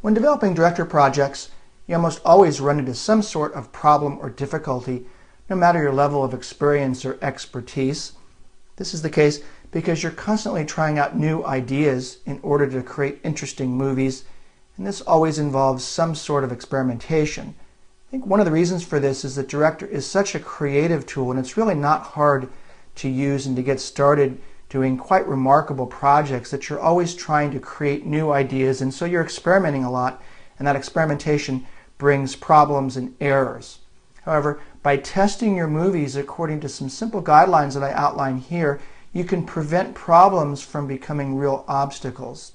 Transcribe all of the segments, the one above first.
When developing director projects, you almost always run into some sort of problem or difficulty, no matter your level of experience or expertise. This is the case because you're constantly trying out new ideas in order to create interesting movies, and this always involves some sort of experimentation. I think one of the reasons for this is that Director is such a creative tool, and it's really not hard to use and to get started doing quite remarkable projects, that you're always trying to create new ideas, and so you're experimenting a lot, and that experimentation brings problems and errors. However, by testing your movies according to some simple guidelines that I outline here, you can prevent problems from becoming real obstacles.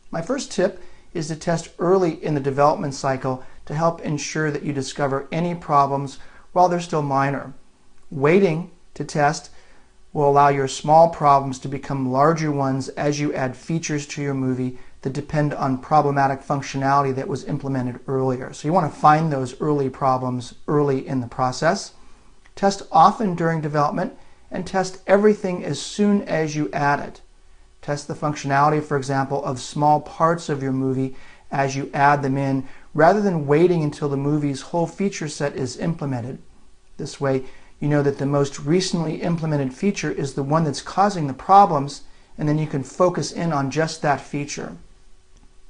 My first tip is to test early in the development cycle to help ensure that you discover any problems while they're still minor. Waiting to test will allow your small problems to become larger ones as you add features to your movie that depend on problematic functionality that was implemented earlier. So you want to find those early problems early in the process. Test often during development, and test everything as soon as you add it. Test the functionality, for example, of small parts of your movie as you add them in, rather than waiting until the movie's whole feature set is implemented. This way, you know that the most recently implemented feature is the one that's causing the problems, and then you can focus in on just that feature.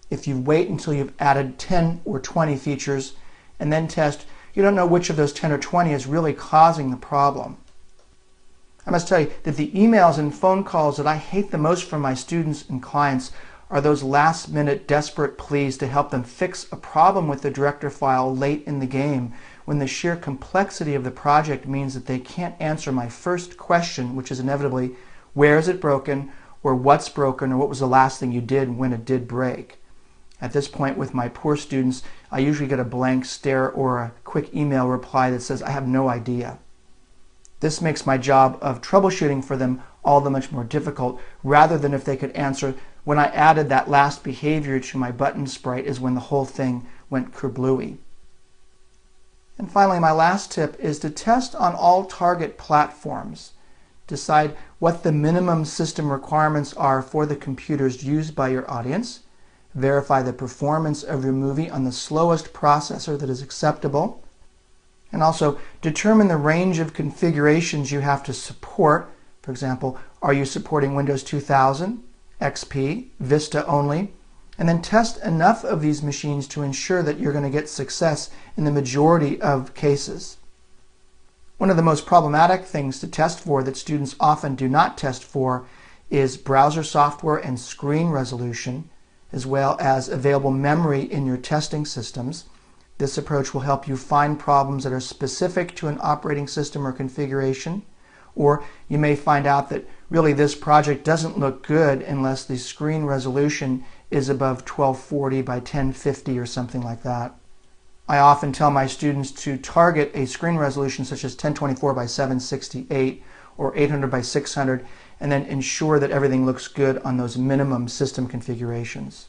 If you wait until you've added 10 or 20 features and then test, you don't know which of those 10 or 20 is really causing the problem. I must tell you that the emails and phone calls that I hate the most from my students and clients are those last-minute desperate pleas to help them fix a problem with the Director file late in the game, when the sheer complexity of the project means that they can't answer my first question, which is inevitably, where is it broken, or what's broken, or what was the last thing you did when it did break. At this point with my poor students, I usually get a blank stare or a quick email reply that says, I have no idea. This makes my job of troubleshooting for them all the much more difficult, rather than if they could answer, when I added that last behavior to my button sprite is when the whole thing went kerblooey. And finally, my last tip is to test on all target platforms. Decide what the minimum system requirements are for the computers used by your audience. Verify the performance of your movie on the slowest processor that is acceptable. And also determine the range of configurations you have to support. For example, are you supporting Windows 2000, XP, Vista only? And then test enough of these machines to ensure that you're going to get success in the majority of cases. One of the most problematic things to test for that students often do not test for is browser software and screen resolution, as well as available memory in your testing systems. This approach will help you find problems that are specific to an operating system or configuration, or you may find out that really this project doesn't look good unless the screen resolution is above 1240 by 1050 or something like that. I often tell my students to target a screen resolution such as 1024 by 768 or 800 by 600, and then ensure that everything looks good on those minimum system configurations.